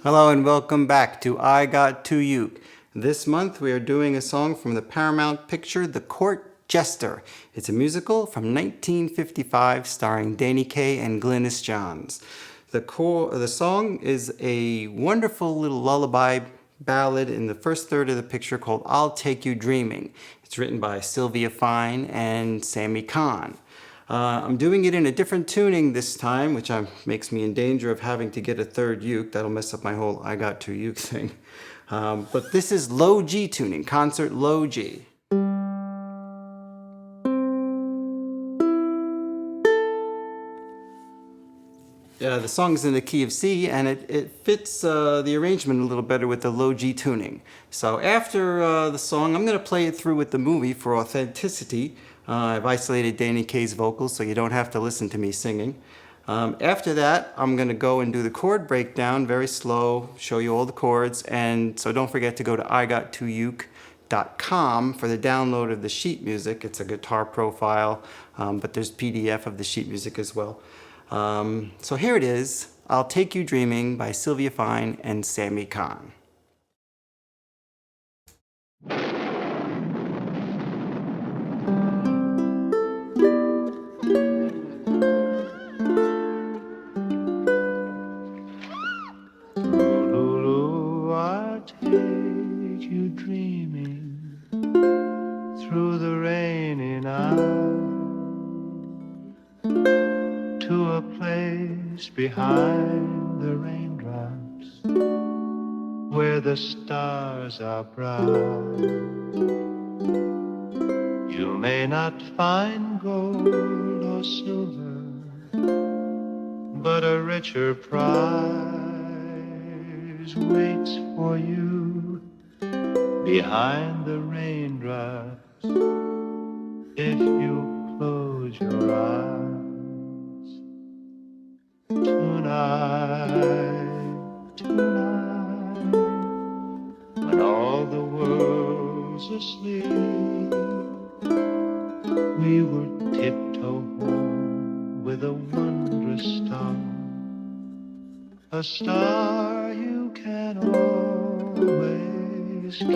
Hello and welcome back to I Got To Uke. This month we are doing a song from the Paramount picture The Court Jester. It's a musical from 1955 starring Danny Kaye and Glynis Johns. The song is a wonderful little lullaby ballad in the first third of the picture called I'll Take You Dreaming. It's written by Sylvia Fine and Sammy Cahn. I'm doing it in a different tuning this time, which makes me in danger of having to get a third uke. That'll mess up my whole I Got To Uke thing. But this is low G tuning, concert low G. The song's in the key of C, and it fits the arrangement a little better with the low G tuning. So after the song, I'm going to play it through with the movie for authenticity. I've isolated Danny Kaye's vocals so you don't have to listen to me singing. After that, I'm going to go and do the chord breakdown, very slow, show you all the chords, and so don't forget to go to igotouke.com for the download of the sheet music. It's a guitar profile, but there's PDF of the sheet music as well. So here it is, I'll Take You Dreaming by Sylvia Fine and Sammy Cahn. I'll take you dreaming through the rainy night to a place behind the raindrops where the stars are bright. You may not find gold or silver, but a richer prize waits for you behind the raindrops if you close your eyes. Tonight, tonight, when all the world's asleep, we will tiptoe home with a wondrous star, a star you can always keep.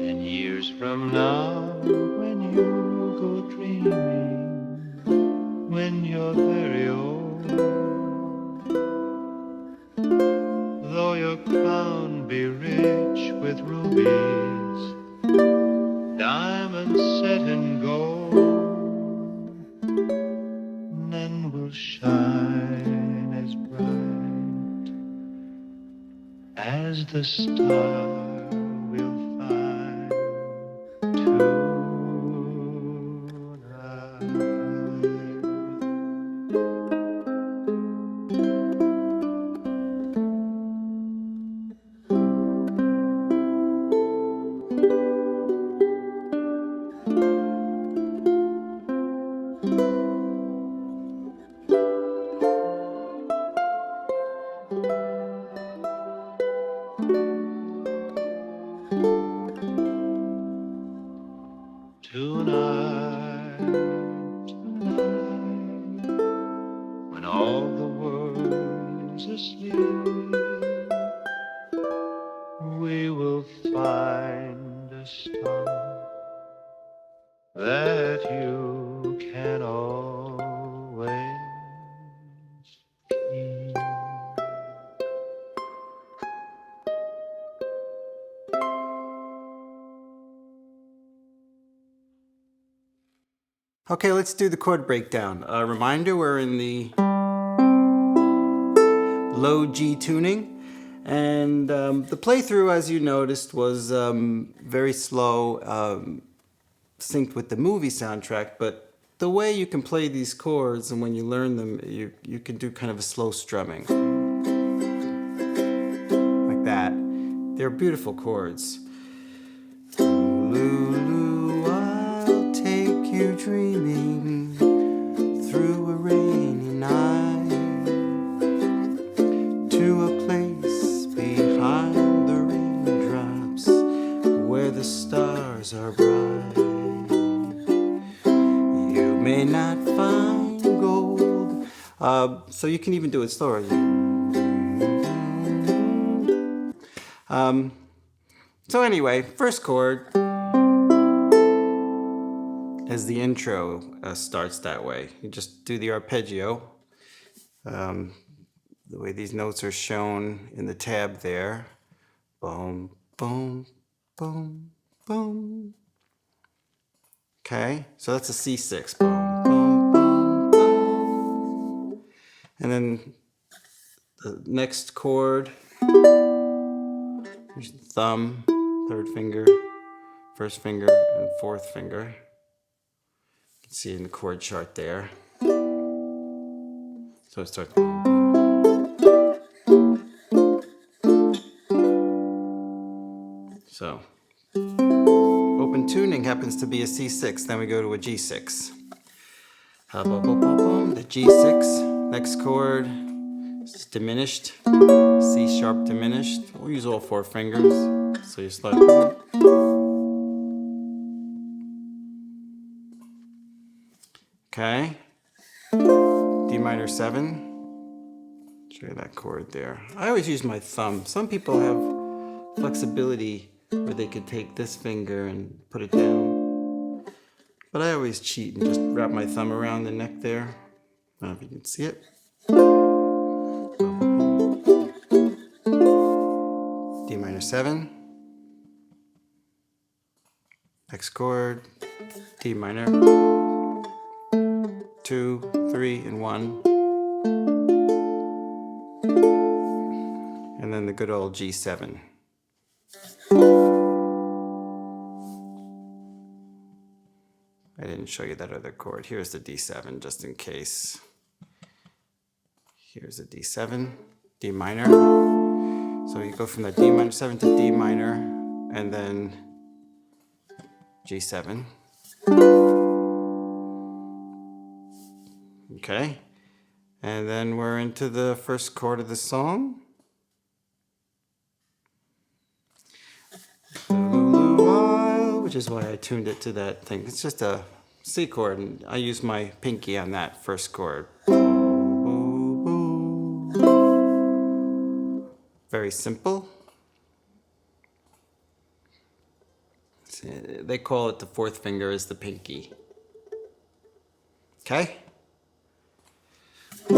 And years from now, when you go dreaming, when you're very old, though your crown be rich with rubies, diamonds set in gold, none will shine as bright as the star we'll find tonight. Tonight, tonight, when all the world's asleep, we will find a star that you can always keep. Okay, let's do the chord breakdown. A reminder, we're in the low G tuning, and the playthrough, as you noticed, was very slow, synced with the movie soundtrack, but the way you can play these chords and when you learn them, you can do kind of a slow strumming. Like that. They're beautiful chords. I'll take you dreaming through a rainy night to a place behind the raindrops where the stars are bright. You may not find gold So you can even do it slower. So anyway, first chord as the intro starts that way. You just do the arpeggio. The way these notes are shown in the tab there. Boom, boom, boom, boom. Okay, so that's a C6. Boom, boom, boom, boom. And then the next chord, there's the thumb, third finger, first finger, and fourth finger. You can see it in the chord chart there. So it starts. So open tuning happens to be a C6, then we go to a G6. The G6, next chord is diminished, C sharp diminished. We'll use all four fingers. So you start. Okay. D minor 7. Show you that chord there. I always use my thumb. Some people have flexibility where they could take this finger and put it down. But I always cheat and just wrap my thumb around the neck there. I don't know if you can see it. D minor 7. Next chord, D minor. 2, 3, and 1. And then the good old G7. I didn't show you that other chord. Here's the D7 just in case. Here's a D7, D minor. So you go from the D minor 7 to D minor and then G7. Okay. And then we're into the first chord of the song. Which is why I tuned it to that thing. It's just a C chord, and I use my pinky on that first chord. Very simple. They call it the fourth finger is the pinky. Okay? G.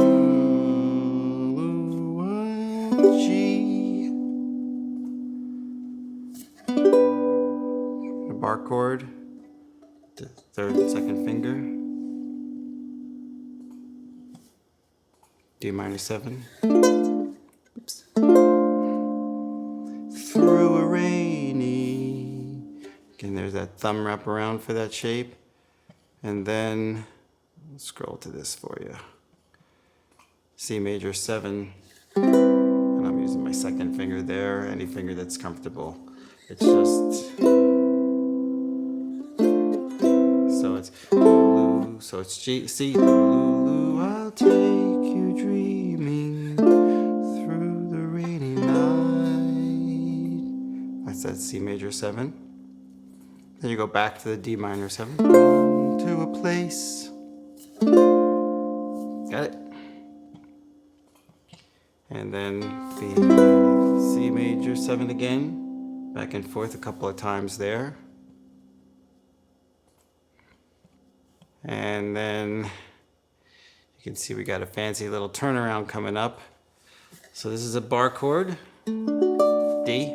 A bar chord. The third and second finger. D minor 7. Oops. Through a rainy. Again, there's that thumb wrap around for that shape. And then, I'll scroll to this for you. C major 7. And I'm using my second finger there, any finger that's comfortable. It's just, so it's G, C, Lulu, I'll take you dreaming through the rainy night. That's that C major 7. Then you go back to the D minor 7, to a place. Got it? And then the C major 7 again, back and forth a couple of times there. And then you can see we got a fancy little turnaround coming up. So this is a bar chord, D,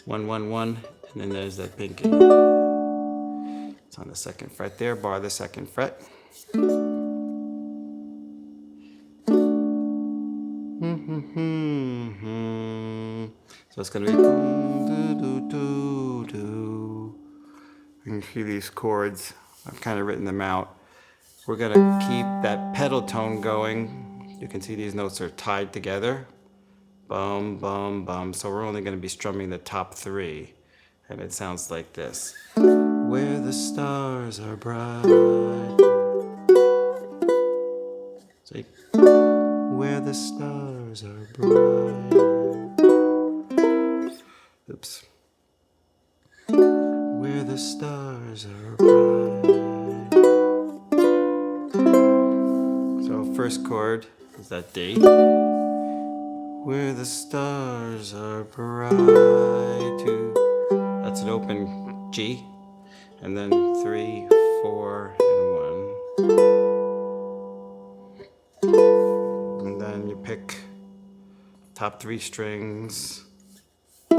1, 1, 1, and then there's that pinky. It's on the second fret there, bar the second fret. So it's going to be you can see these chords. I've kind of written them out. We're going to keep that pedal tone going. You can see these notes are tied together. Bum, bum, bum. So we're only going to be strumming the top 3. And it sounds like this. Where the stars are bright. See? Where the stars are bright. Oops. Where the stars are bright. So first chord is that D. Where the stars are bright. Two. That's an open G. And then 3, 4, and 1. And then you pick top 3 strings. That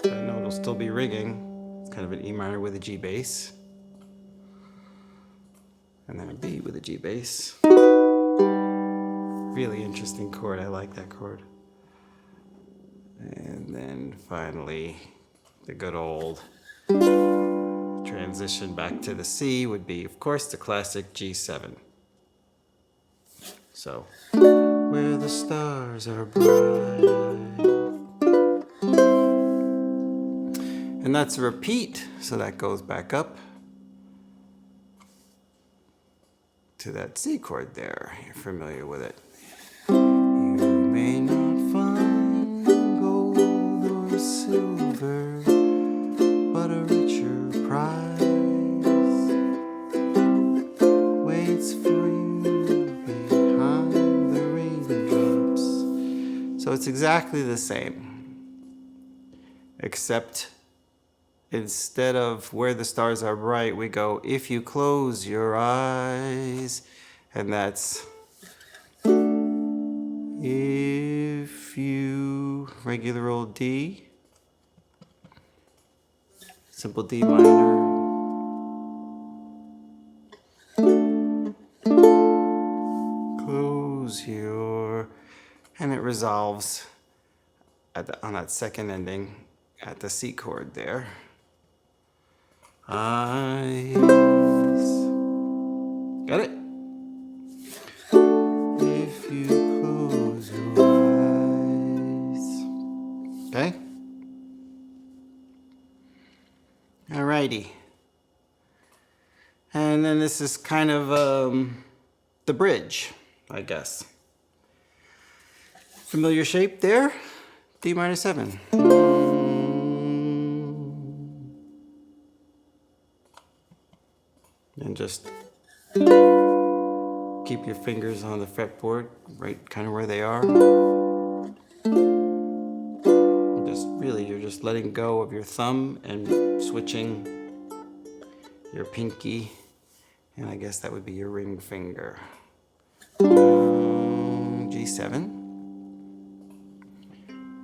note will still be ringing. It's kind of an E minor with a G bass. And then a B with a G bass. Really interesting chord. I like that chord. And then finally, the good old transition back to the C would be, of course, the classic G7. So, where the stars are bright. And that's a repeat, so that goes back up to that C chord there. You're familiar with it. You may not find gold or silver, but a richer prize waits for you behind the raindrops. So it's exactly the same, except instead of where the stars are bright, we go, if you close your eyes, and that's if you, regular old D, simple D minor, close your, and it resolves on that second ending at the C chord there. Eyes. Got it? If you close your eyes. Okay? Alrighty. And then this is kind of the bridge, I guess. Familiar shape there? D minor 7. And just keep your fingers on the fretboard, right kind of where they are. You're just letting go of your thumb and switching your pinky, and I guess that would be your ring finger. G7.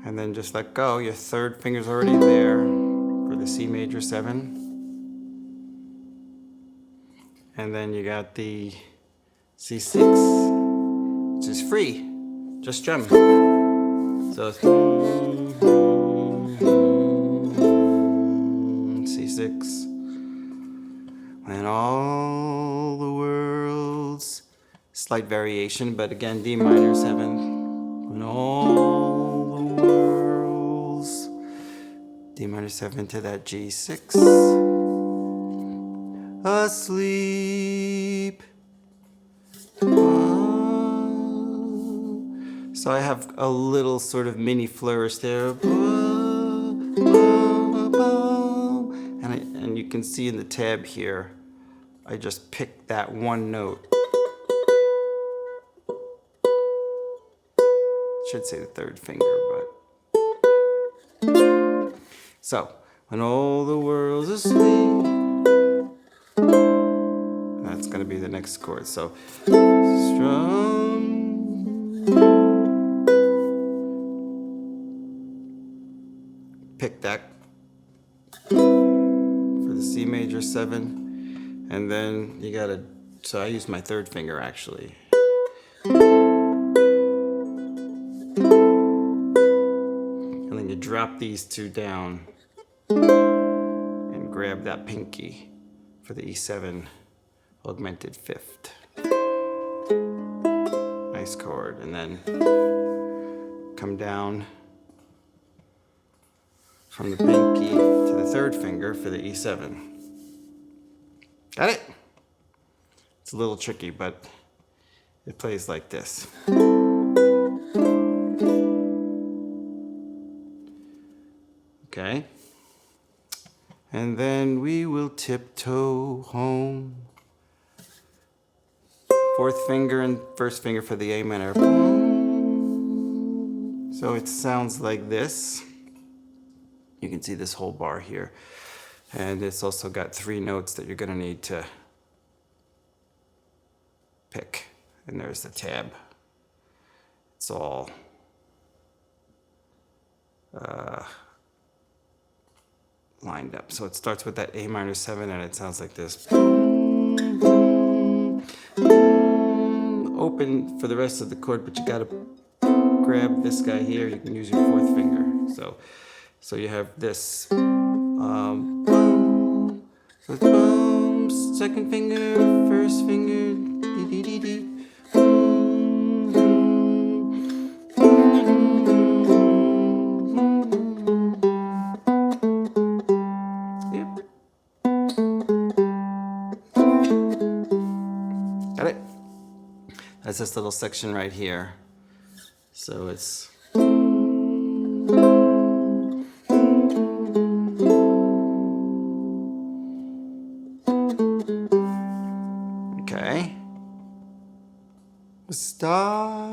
And then just let go. Your third finger's already there for the C major 7. And then you got the C6, which is free, just strum. So it's C6. When all the world's, slight variation, but again, D minor 7. When all the world's, D minor 7 to that G6. Asleep. So I have a little sort of mini flourish there. And you can see in the tab here, I just picked that one note. Should say the third finger, but. So, when all the world's asleep. That's going to be the next chord. So, strum. Pick that for the C major 7. And then you got to, so I use my third finger actually. And then you drop these two down and grab that pinky for the E7 augmented 5th. Nice chord. And then come down from the pinky to the third finger for the E7. Got it? It's a little tricky, but it plays like this. Okay. And then we will tiptoe home Fourth finger and first finger for the A minor. So it sounds like this. You can see this whole bar here. And it's also got 3 notes that you're going to need to pick. And there's the tab. It's all lined up. So it starts with that A minor 7 and it sounds like this. Open for the rest of the chord, but you got to grab this guy here. You can use your 4th finger. So you have this. So it's boom, 2nd finger, 1st finger, dee dee dee dee. Got it? That's this little section right here. So it's okay. Star.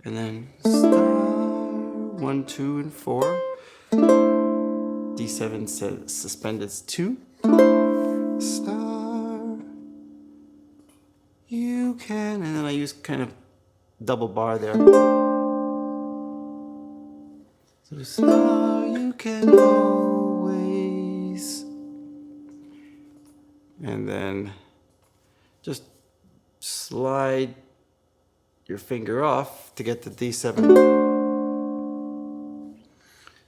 And then star 1, 2, and 4. D7 says suspended 2. Star. You can, and then I use kind of double bar there. So star, you can always. And then just slide your finger off to get the D7.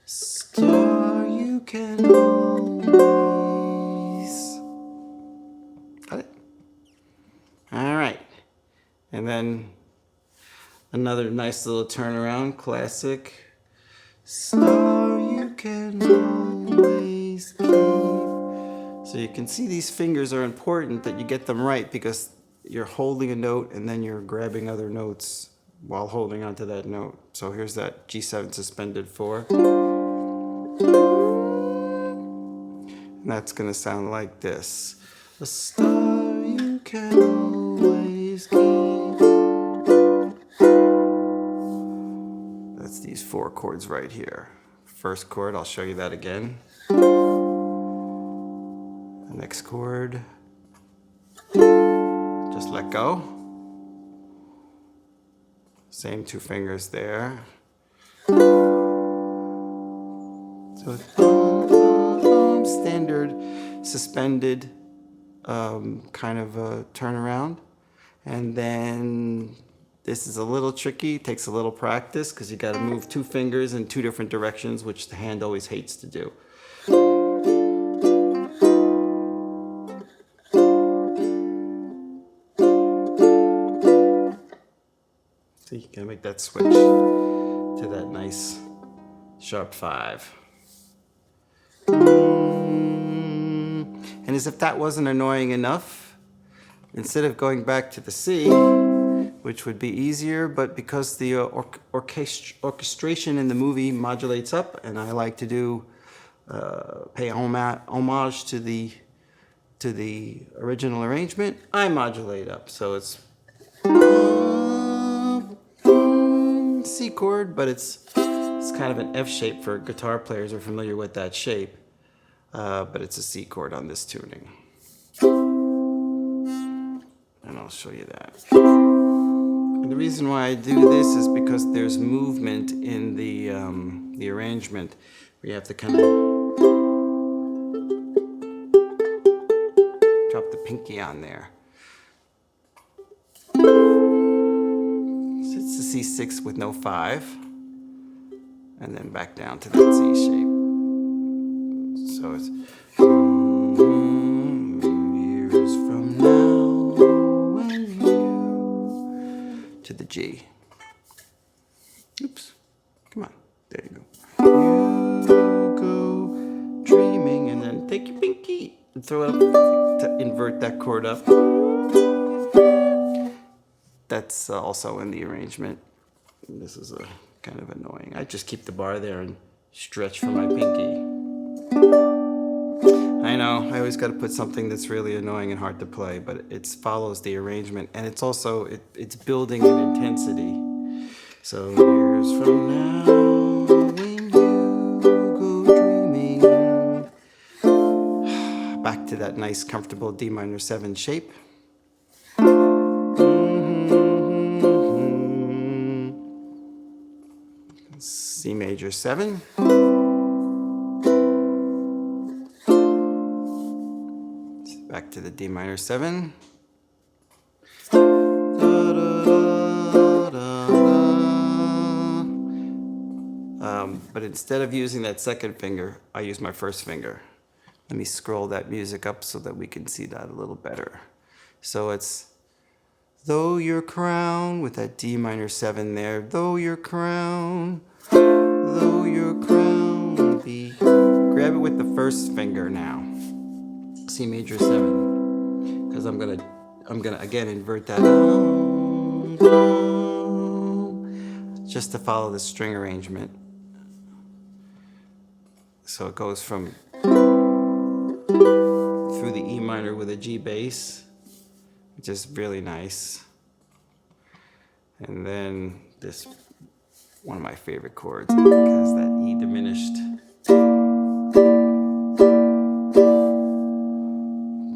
Star, you can always. Got it? All right. And then another nice little turnaround, classic. Star, you can always keep. So you can see these fingers are important that you get them right because you're holding a note and then you're grabbing other notes while holding onto that note. So here's that G7 suspended 4. And that's going to sound like this. A star you can always keep. That's these 4 chords right here. First chord, I'll show you that again. The next chord, just let go. Same 2 fingers there. So it's standard suspended kind of a turnaround. And then this is a little tricky, takes a little practice because you got to move 2 fingers in 2 different directions, which the hand always hates to do. So you can make that switch to that nice sharp 5. And as if that wasn't annoying enough, instead of going back to the C, which would be easier, but because the orchestration in the movie modulates up, and I like to do pay homage to the original arrangement, I modulate up. So it's C chord, but it's kind of an F shape for guitar players who are familiar with that shape. But it's a C chord on this tuning. And I'll show you that. And the reason why I do this is because there's movement in the arrangement where you have to kind of drop the pinky on there. So it's the C6 with no 5. And then back down to that C shape. So it's years from now and you to the G. Oops. Come on. There you go. You go dreaming and then take your pinky and throw it up to invert that chord up. That's also in the arrangement. This is a kind of annoying. I just keep the bar there and stretch for my pinky. I I know, I always got to put something that's really annoying and hard to play, but it follows the arrangement, and it's also, it's building an intensity. So years from now, when you go dreaming, back to that nice, comfortable D minor 7 shape. C major 7. Back to the D minor 7. But instead of using that second finger, I use my first finger. Let me scroll that music up so that we can see that a little better. So it's though your crown, with that D minor 7 there, though your crown be. Grab it with the first finger now. C major 7. Because I'm gonna again invert that just to follow the string arrangement. So it goes from through the E minor with a G bass, which is really nice. And then this, one of my favorite chords, has that E diminished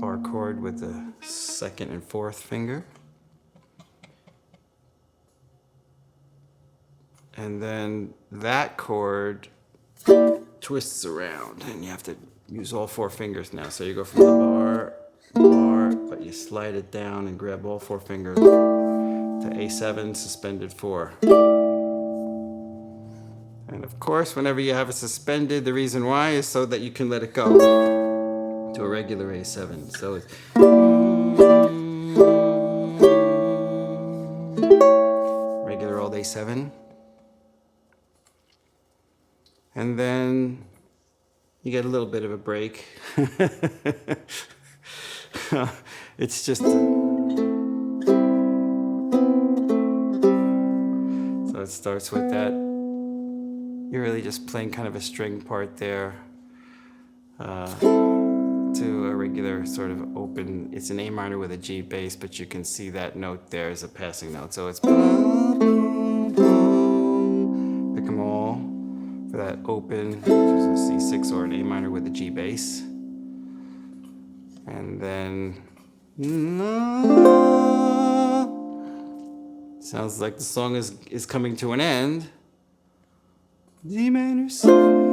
bar chord with the second and fourth finger. And then that chord twists around, and you have to use all 4 fingers now. So you go from the bar, but you slide it down and grab all 4 fingers to A7, suspended 4. And of course, whenever you have it suspended, the reason why is so that you can let it go to a regular A7. So it's regular old A7. And then you get a little bit of a break. It's just, so it starts with that. You're really just playing kind of a string part there to a regular sort of open, it's an A minor with a G bass, but you can see that note there is a passing note. So it's pick them all for that open, which is a C6 or an A minor with a G bass. And then sounds like the song is coming to an end. D minor 7.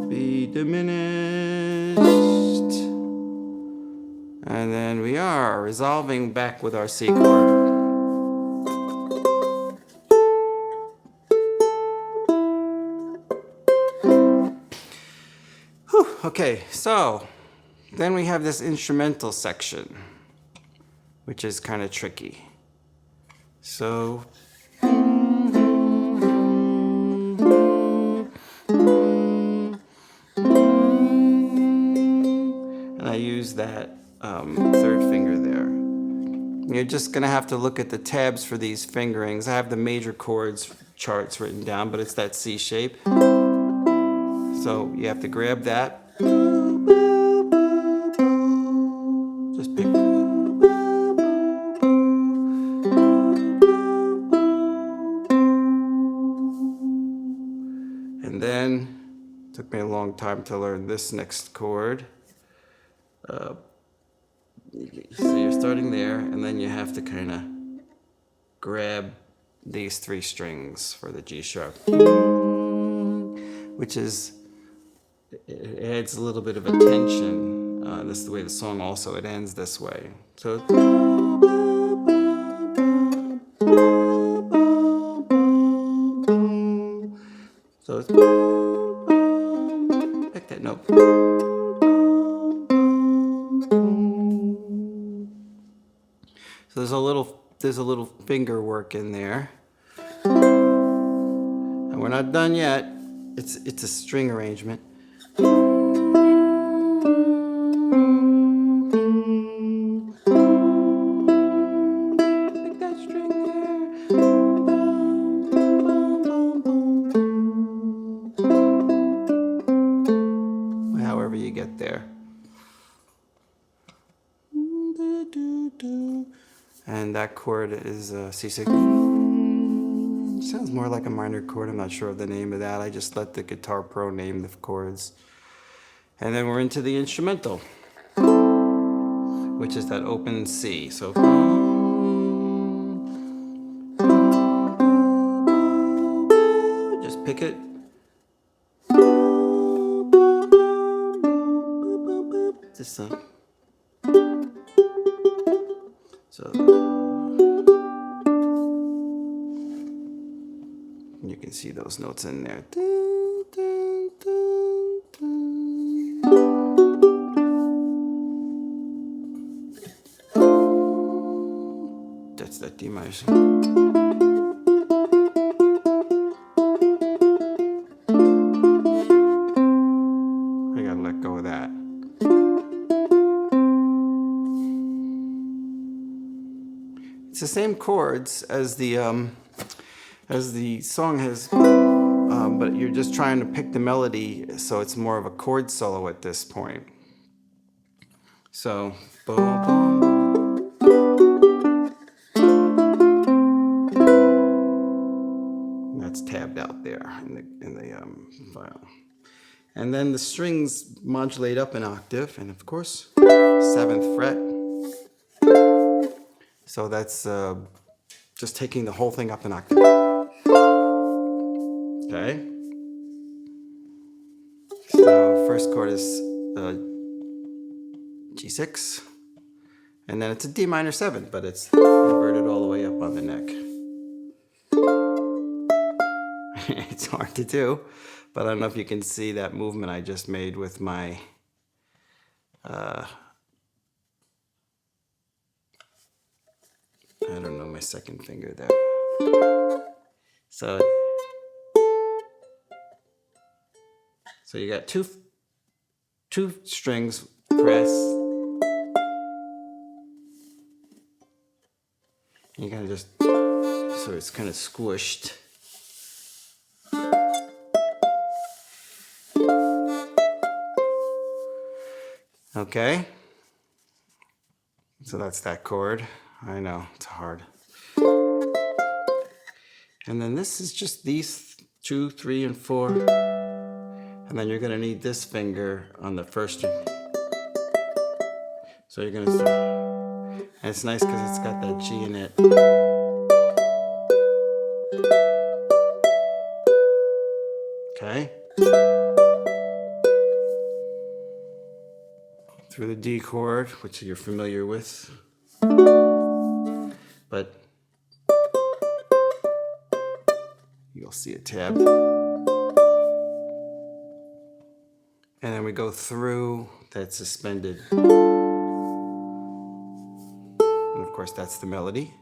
B diminished. And then we are resolving back with our C chord. Okay, so then we have this instrumental section, which is kind of tricky. So and I use that third finger there. You're just gonna have to look at the tabs for these fingerings. I have the major chords charts written down, but it's that C shape. So you have to grab that. Just pick. And then, took me a long time to learn this next chord. So you're starting there, and then you have to kind of grab these 3 strings for the G sharp, which is, it adds a little bit of a tension. This is the way the song also, it ends this way. So it's, pick that note. So there's a little finger work in there. And we're not done yet. It's a string arrangement. Pick that string there. And that chord is C6. Sounds more like a minor chord. I'm not sure of the name of that. I just let the guitar pro name the chords. And then we're into the instrumental, which is that open C. So just pick it. This so you can see those notes in there. That's that D minor. I gotta let go of that. It's the same chords as the song has, but you're just trying to pick the melody, so it's more of a chord solo at this point. So, boom, boom. That's tabbed out there in the file. And then the strings modulate up an octave, and of course, 7th fret. So that's just taking the whole thing up an octave. Okay. So first chord is G6, and then it's a D minor 7, but it's inverted all the way up on the neck. It's hard to do, but I don't know if you can see that movement I just made with my I don't know, my second finger there. So you got two strings pressed. You gotta just, so it's kind of squished. Okay. So that's that chord. I know, it's hard. And then this is just these 2, 3, and 4. And then you're gonna need this finger on the first string. So you're gonna start, and it's nice because it's got that G in it. Okay. Through the D chord, which you're familiar with. But you'll see it tabbed. And then we go through that suspended. And of course, that's the melody.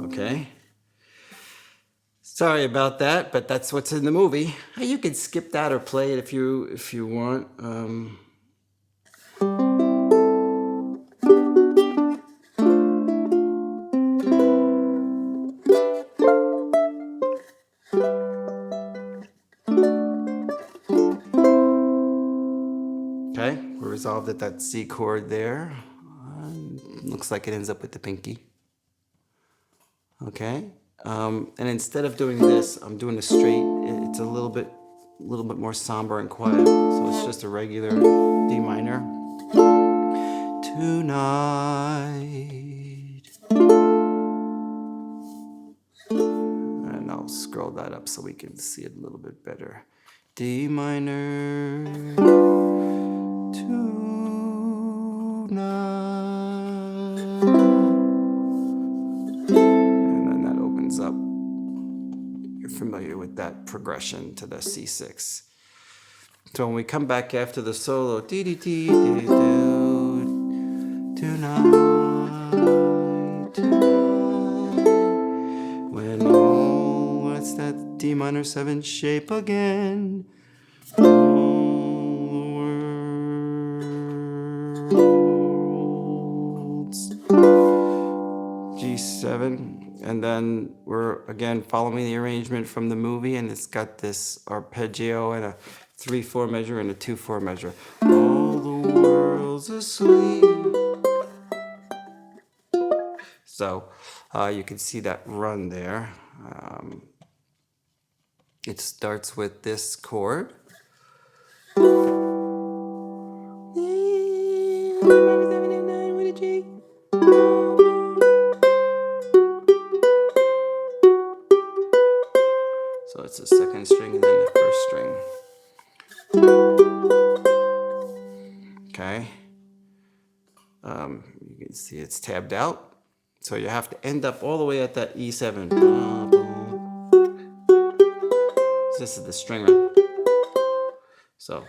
Okay. Sorry about that, but that's what's in the movie. You could skip that or play it if you want. Okay, we're resolved at that C chord there. Looks like it ends up with the pinky. Okay, and instead of doing this, I'm doing a straight. It's a little bit more somber and quiet. So it's just a regular D minor. Tonight. And I'll scroll that up so we can see it a little bit better. D minor. And then that opens up. You're familiar with that progression to the C6. So when we come back after the solo, tonight, when what's that D minor 7 shape again? G7, and then we're again following the arrangement from the movie, and it's got this arpeggio and a 3/4 measure and a 2/4 measure. angels asleep. So you can see that run there. It starts with this chord. So it's the second string and then the first string. Okay. You can see it's tabbed out. So you have to end up all the way at that E7. This is the string run. So.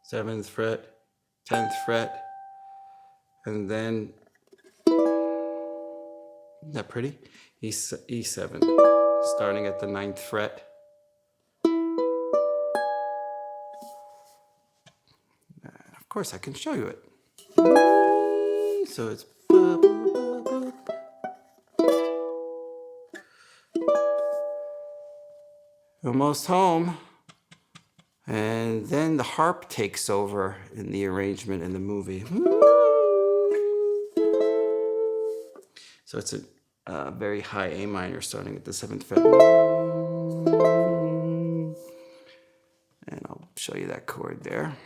Seventh fret, 10th fret, and then, isn't that pretty? E7, starting at the 9th fret. Of course, I can show you it. So it's almost home. And then the harp takes over in the arrangement in the movie. So it's a very high A minor starting at the 7th fret. And I'll show you that chord there.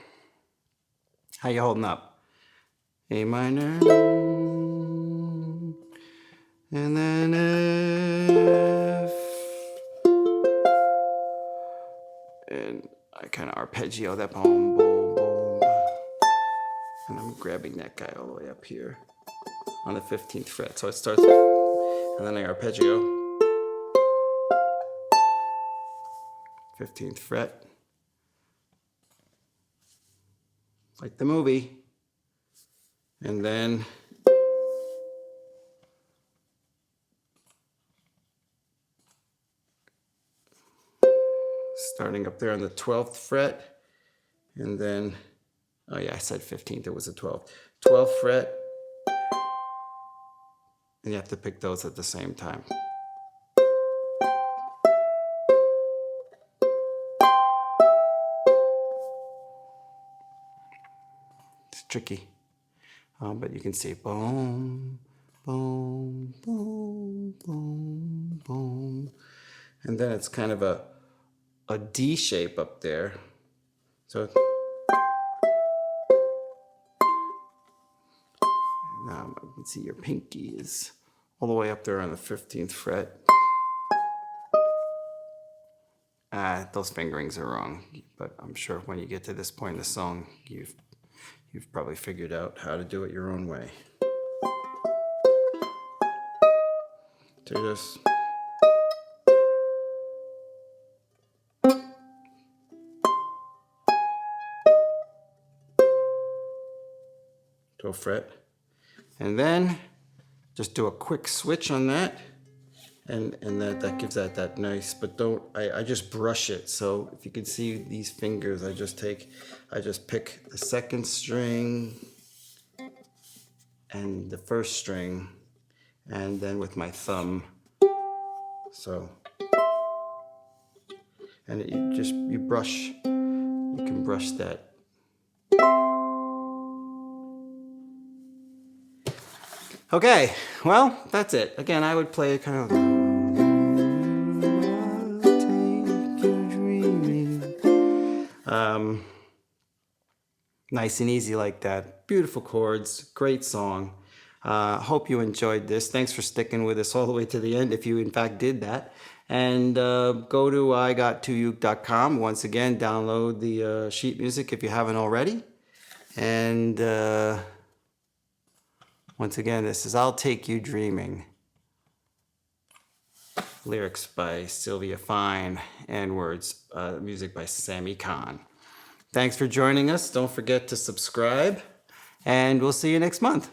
How you holding up? A minor. And then F. And I kind of arpeggio that boom, boom, boom. And I'm grabbing that guy all the way up here on the 15th fret. So it starts, and then I arpeggio. 15th fret. Like the movie. And then starting up there on the 12th fret, and then, oh yeah, I said 15th, it was the 12th. 12th fret, and you have to pick those at the same time. It's tricky, but you can see boom, boom, boom, boom, boom, and then it's kind of a D shape up there. So now you can see your pinky is all the way up there on the 15th fret. Those fingerings are wrong, but I'm sure when you get to this point in the song, you've probably figured out how to do it your own way. So just fret, and then just do a quick switch on that, and that gives that nice, but I just brush it. So if you can see these fingers, I just pick the second string and the first string, and then with my thumb, so, and you can brush that. Okay, well, that's it. Again, I would play it kind of. Nice and easy like that. Beautiful chords, great song. Hope you enjoyed this. Thanks for sticking with us all the way to the end, if you in fact did that. And go to igot2uke.com. Once again, download the sheet music if you haven't already. And once again, this is I'll Take You Dreaming. Lyrics by Sylvia Fine and words, music by Sammy Kahn. Thanks for joining us. Don't forget to subscribe, and we'll see you next month.